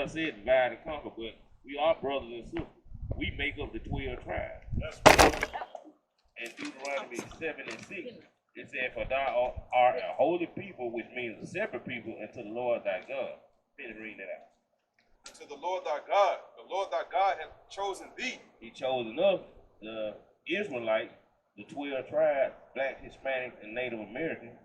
Said divide and conquer, but we are brothers and sisters. We make up the 12 tribes. That's right. And Deuteronomy 7 and 6, it said, "For thou art a holy people," which means a separate people, unto the Lord thy God. Finish reading that out. To the Lord thy God hath chosen thee. He chosen us, the Israelites, the 12 tribes, black, Hispanic, and Native American,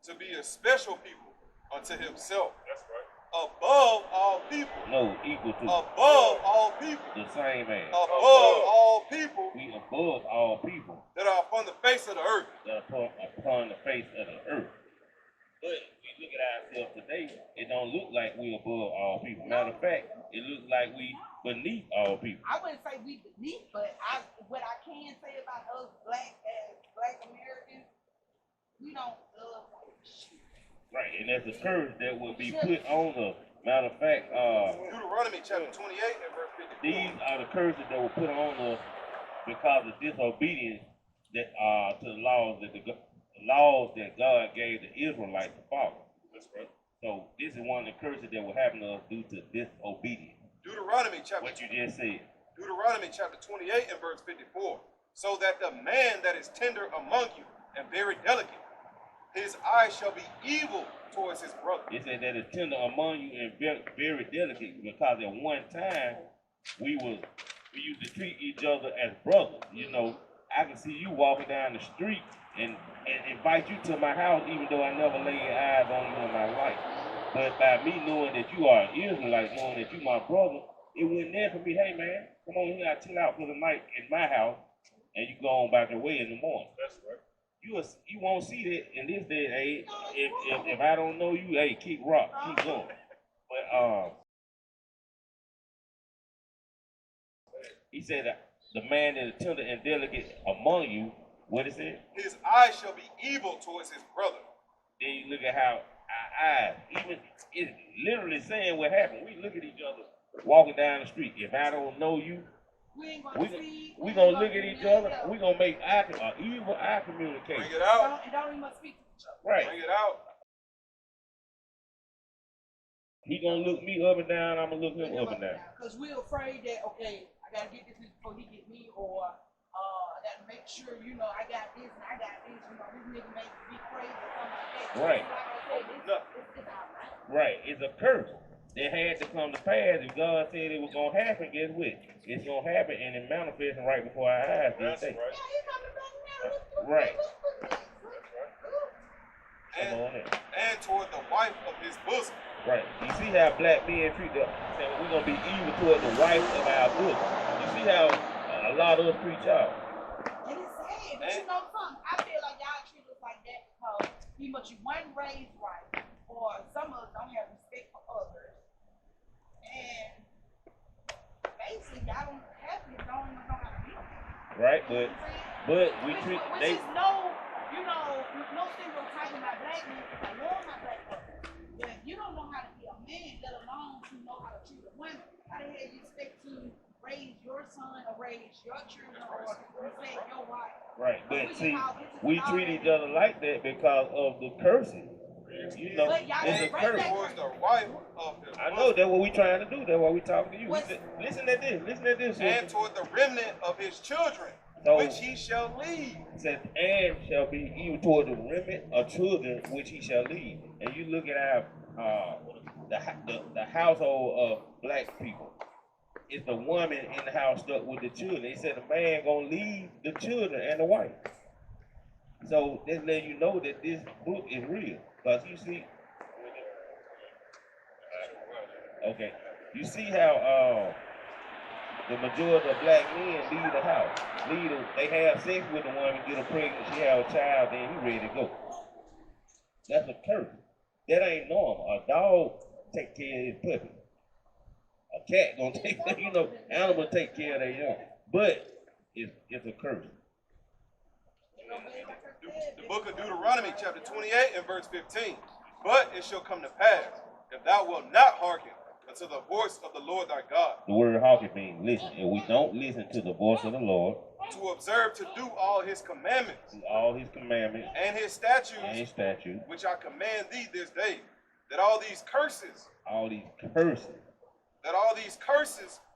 to be a special people unto himself. That's right. Above all people. No, equal to. Above all people. The same as. Above all people. We above all people. That are upon the face of the earth. That are upon the face of the earth. But we look at ourselves today, it don't look like we above all people. Matter of fact, it looks like we beneath all people. I wouldn't say we beneath, but what I can say about us black Americans, we don't love like shit. Right, and that's the curse that will be put on us. Matter of fact, Deuteronomy chapter 28 and verse 54. These are the curses that were put on us because of disobedience that to the laws that God gave the Israelites to follow. That's right. So this is one of the curses that will happen to us due to disobedience. Deuteronomy chapter. What you just said. Deuteronomy chapter 28 and verse 54. So that the man that is tender among you and very delicate, his eye shall be evil towards his brother. It said that it's tender among you and very delicate, because at one time we used to treat each other as brothers. You know, I can see you walking down the street and invite you to my house, even though I never laid eyes on you in my life. But by me knowing that you are an Israelite, knowing that you my brother, it went there for me. Hey man, come on here, I chill out for the night in my house, and you go on back your way in the morning. That's right. You won't see that in this day and age. If I don't know you, hey, keep rock, keep going. But he said that the man that is tender and delicate among you, what is it? His eye shall be evil towards his brother. Then you look at how our eyes, even it's literally saying what happened. We look at each other walking down the street. If I don't know you, we gonna look at each other. We gonna make evil eye communication. Bring it out. Don't even speak to each other. Right. Bring it out. He gonna look me up and down. I'm gonna look him up and down. Cause we're afraid that I gotta get this before he get me, or I gotta make sure I got this and I got this. This nigga make me crazy or something like that. Right. Like I said, it's our mind. Right. It's a curse. It had to come to pass. If God said it was gonna happen, guess what? It's gonna happen, and it manifesting right before our eyes. That's right. Right. And toward the wife of his bosom. Right. You see how black men treat the. We're gonna be evil toward the wife of our bosom. You see how a lot of us treat y'all. And it's sad, but you know something? I feel like y'all treat us like that because either you weren't raised right, or some of us don't have respect for others. And basically, y'all don't have it, don't even know how to do it. Right, but we treat which is no stereotyping my black men, because I love my black brother. But if you don't know how to be a man, let alone to know how to treat a woman, how the hell you expect to raise your son or raise your children or respect your wife? Right, but see, we treat each other like that because of the cursing. You know, it's a curse. I know that's what we trying to do. That's why we talking to you. Listen at this. And toward the remnant of his children, which he shall lead. It says, and shall be even toward the remnant of children which he shall lead. And you look at our the household of black people. It's the woman in the house stuck with the children. He said the man gonna leave the children and the wife. So this let you know that this book is real. Because you see, okay, you see how the majority of black men leave the house. They have sex with a woman, get her pregnant, she have a child, then he ready to go. That's a curse. That ain't normal. A dog take care of his puppy. A cat gonna take, animal take care of their young. But it's a curse. The book of Deuteronomy, chapter 28 and verse 15. But it shall come to pass, if thou wilt not hearken unto the voice of the Lord thy God. The word hearken means listen. If we don't listen to the voice of the Lord, to observe to do all his commandments, and his statutes, which I command thee this day, that all these curses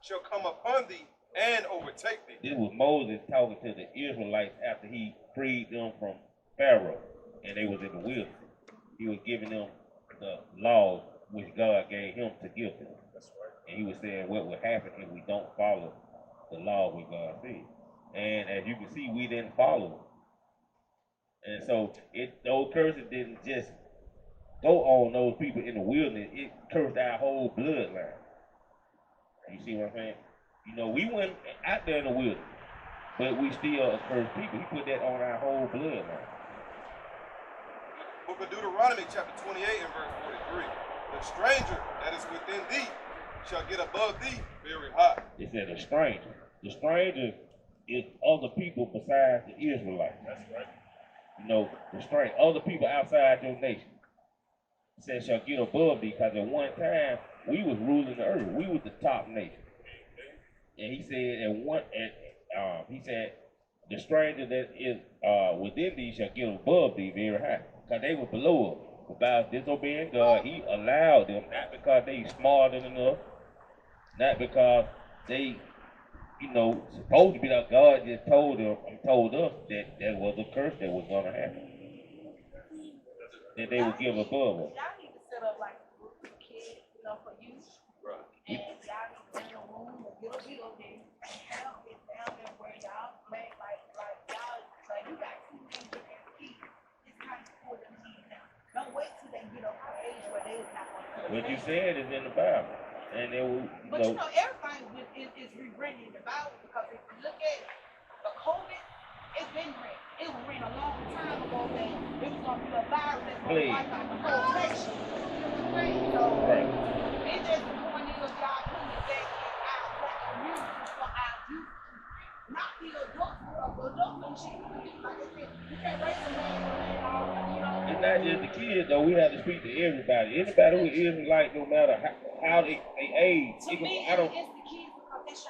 shall come upon thee and overtake thee. This was Moses talking to the Israelites after he freed them from Pharaoh and they was in the wilderness. He was giving them the laws which God gave him to give them. That's right. And he was saying what would happen if we don't follow the law what God said. And as you can see, we didn't follow it. And so those curses didn't just go on those people in the wilderness. It cursed our whole bloodline. You see what I'm saying? We went out there in the wilderness, but we still cursed people. He put that on our whole bloodline. Book of Deuteronomy, chapter 28 and verse 43. The stranger that is within thee shall get above thee very high. It said a stranger. The stranger is other people besides the Israelites. That's right. The stranger, other people outside your nation. It said shall get above thee, because at one time we was ruling the earth. We was the top nation. And he said he said the stranger that is within thee shall get above thee very high. Because they were below him. Without disobeying God, he allowed them, not because they smarter enough, not because they, supposed to be like God just told us that there was a curse that was going to happen. That they would give above us. Y'all need to set up like a group of kids, for youth. Right. And y'all need to rent a room or get a building and have it down there where y'all play like y'all, like you got teenagers and kids. It's time for them to leave now. Don't wait till they get up to the age where they is not going to. What you said is in the Bible. And it will, But everything is rewritten in the Bible, because if you look at the COVID, it's been written. It was written a long time ago that it was going to be a virus that's going to wipe out the whole nation. So right. It's just the point is God putting it back in our black community for our youth. Not the adults, because adults and shit. Like I said, you can't raise a man and all, It's not just the kids, though. We have to speak to everybody. Anybody who is like, no matter how they age. To me, I don't. it's the kids, because that's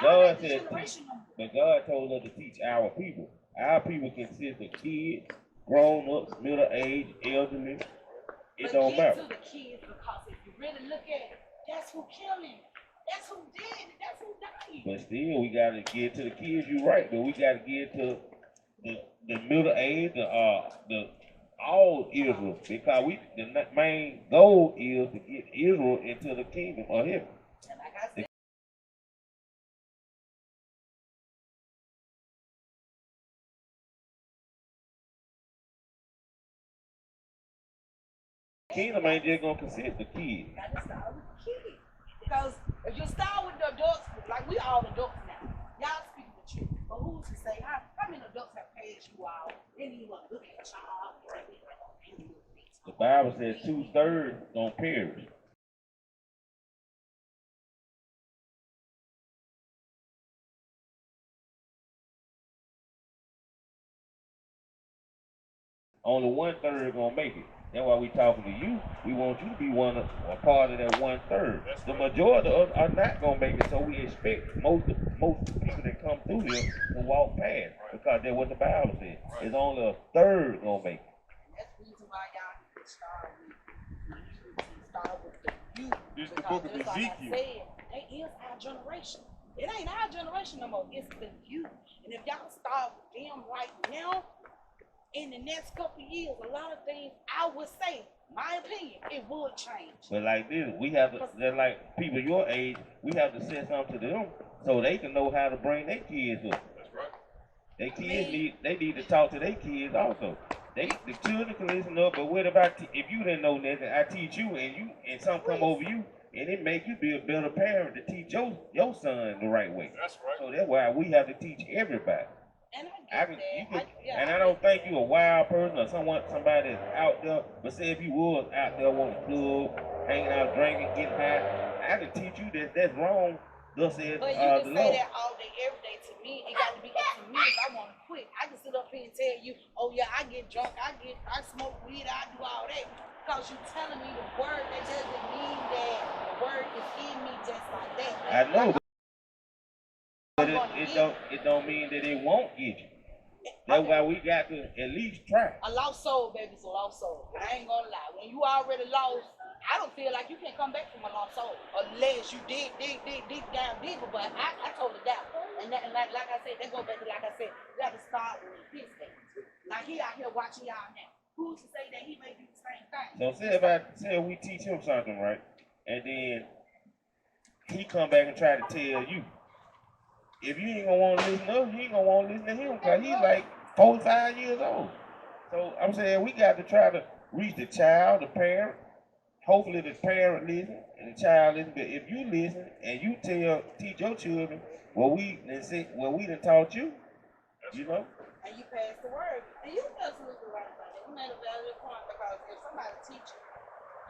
y'all generation. But God told us to teach our people. Our people consist of kids, grown-ups, middle-aged, elderly. It don't matter. To the kids, because if you really look at it, that's who killed him. That's who did it. That's who died. But still, we gotta get to the kids. You're right, but we gotta get to the middle-aged, the all Israel, because the main goal is to get Israel into the kingdom of heaven. And like I said, Kingdom ain't just gonna consist of kids. you gotta start with the kids. Because if you start with the adults, like we all adults now, y'all speak the truth. But who's to say how many adults have paid you out? Then you want to look at y'all. The Bible says 2/3 gonna perish. Only 1/3 gonna make it. That's why we talking to you. We want you to be a part of that 1/3. The majority of us are not gonna make it, so we expect most people that come through here to walk past, because that's what the Bible says. It's only 1/3 gonna make it. That's the reason why y'all need to start with the youth. This is the book of Ezekiel. Ezekiel. Like I said, they is our generation. It ain't our generation no more. It's the youth. And if y'all start with them right now, in the next couple of years, a lot of things, I would say, my opinion, it would change. But like this, we have to, they're like people your age, we have to say something to them so they can know how to bring their kids up. That's right. Their kids need to talk to their kids also. The children can listen up, but what about if you didn't know nothing, I teach you and something come over you, and it make you be a better parent to teach your son the right way. That's right. So that's why we have to teach everybody. And I get that. And I don't think you a wild person or somebody that's out there. But say if you was out there on the club, hanging out, drinking, getting high, I can teach you that that's wrong. Thus said But you the can say Lord. that all day, every day to me. It got to be up to me if I want to quit. I can sit up here and tell you, oh yeah, I get drunk, I smoke weed, I do all that. Because you telling me the word, that doesn't mean that the word is in me just like that. I know, but it it don't mean that it won't get you. That's why we got to at least try. A lost soul, baby, is a lost soul. I ain't gonna lie. When you already lost, I don't feel like you can come back from a lost soul unless you dig down deeper. But I told it down. And like I said, that go back to like I said, you got to start with his things. Like he out here watching y'all now. Who's to say that he may do the same thing? So say if we teach him something, right? And then he come back and try to tell you. If you ain't gonna want to listen to us, you ain't gonna want to listen to him because he's like 4 or 5 years old. So I'm saying we got to try to reach the child, the parent. Hopefully the parent listen and the child listen. But if you listen and you teach your children what we done taught you, you know. And you pass the word. And you absolutely right about that. You made a valid point because if somebody teaches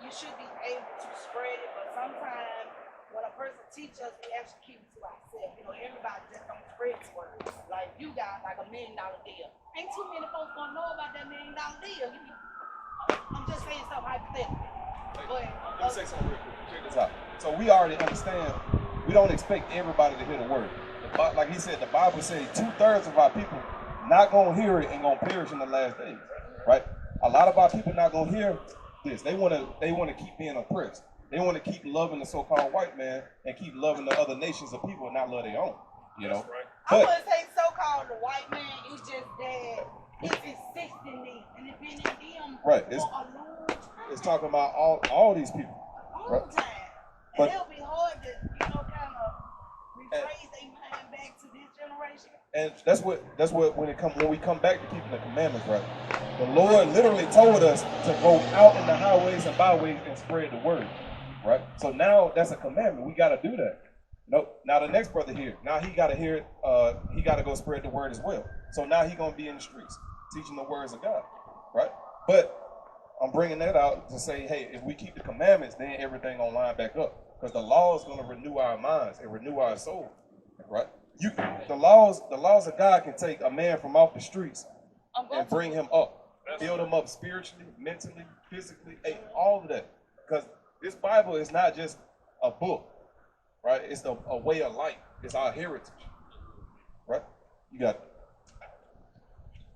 you should be able to spread it. But sometimes when a person teaches us, we actually keep it to ourselves. You know, everybody just don't spread the word. Like you got like $1 million deal. Ain't too many folks gonna know about that $1 million deal. I'm just saying something hypothetical. Let me say something real quick. Check this out. So we already understand we don't expect everybody to hear the word. Like he said, the Bible says 2/3 of our people not gonna hear it and gonna perish in the last days. Right? A lot of our people not gonna hear this. They wanna keep being oppressed. They want to keep loving the so-called white man and keep loving the other nations of people and not love their own. You know? Right. I wouldn't say so-called the white man. It's just that it's insisting me and it's been in them right. For a long time. It's talking about all these people. All right? the time. And but, it'll be hard to, kind of rephrase their mind back to this generation. And that's what when we come back to keeping the commandments, right? The Lord literally told us to go out in the highways and byways and spread the word. Right? So now that's a commandment. We got to do that. Nope. Now the next brother here, now he got to hear it. He got to go spread the word as well. So now he going to be in the streets teaching the words of God. Right? But I'm bringing that out to say, hey, if we keep the commandments, then everything going to line back up. Because the law is going to renew our minds and renew our soul. Right? The laws of God can take a man from off the streets and bring him up. Build him up spiritually, mentally, physically, all of that. Because this Bible is not just a book, right? It's a way of life. It's our heritage, right? You got it.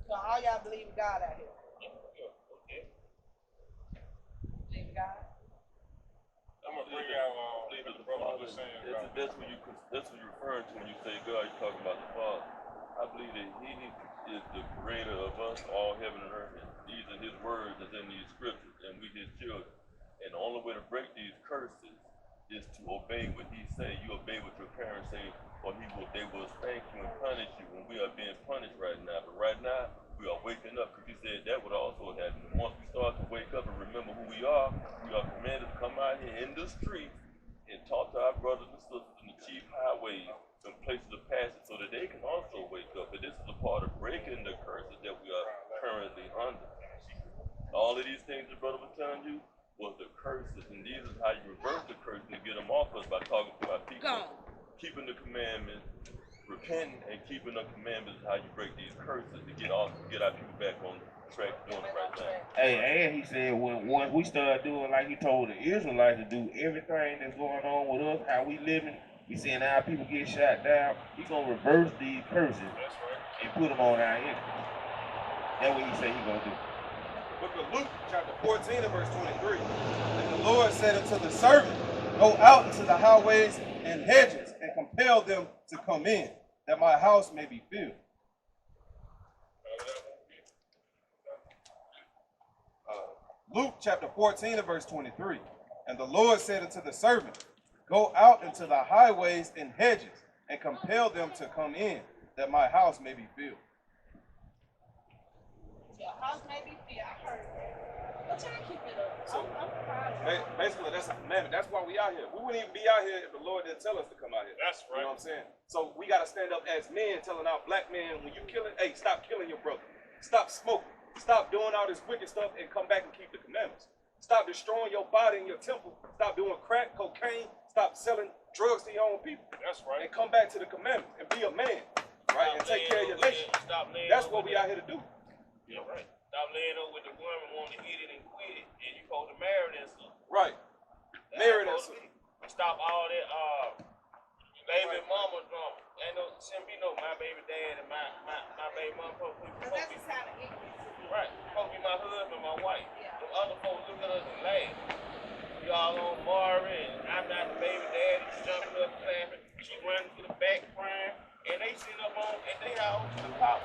So all y'all believe in God out here? Believe in God? I'm gonna bring out what the brother was saying. That's what you're referring to when you say God. You're talking about the Father. I believe that He is the creator of us, all heaven and earth. And these are His words that's in these scriptures, and we His children. And the only way to break these curses is to obey what He say. You obey what your parents say, or they will spank you and punish you. When we are being punished right now, but right now we are waking up, because He said that would also happen. Once we start to wake up and remember who we are commanded to come out here in the streets and talk to our brothers and sisters in the chief highways and places of passage, so that they can also wake up. And this is a part of breaking the curses that we are currently under. All of these things the brother was telling you was the curses, and these is how you reverse the curses and get them off us, by talking to our people, keeping the commandments, repenting and keeping the commandments is how you break these curses to get our people back on track doing the right thing. Hey, and he said when we start doing like he told the Israelites to do, everything that's going on with us, how we living, he saying our people get shot down, he gonna reverse these curses and put them on our enemies. That's what he said he gonna do. Book of Luke, chapter 14 and verse 23. And the Lord said unto the servant, go out into the highways and hedges and compel them to come in, that my house may be filled. Luke chapter 14 and verse 23. And the Lord said unto the servant, go out into the highways and hedges and compel them to come in, that my house may be filled. Your house may be filled. I heard that. But y'all keep it up. So, I'm proud of you. basically, that's a commandment. That's why we out here. We wouldn't even be out here if the Lord didn't tell us to come out here. That's right. You know what I'm saying? So we got to stand up as men, telling our black men, when you killing, hey, stop killing your brother. Stop smoking. Stop doing all this wicked stuff and come back and keep the commandments. Stop destroying your body and your temple. Stop doing crack, cocaine. Stop selling drugs to your own people. That's right. And come back to the commandments and be a man, right? And take care of your nation. That's what we out here to do. Yeah, right. Stop laying up with the woman, wanting to hit it and quit it, and you supposed to marry that stuff. Right. Marry that stuff. Stop all that baby mama drama. Ain't no shouldn't be no my baby dad and my baby mama supposed to But that's the sound of ignorance. right. Supposed to be my husband, my wife. Yeah. The other folks look at us and laugh. Y'all on Maury and I'm not the baby daddy, jumping up laughing. She running to the back crying. And they sit up on and they all to the top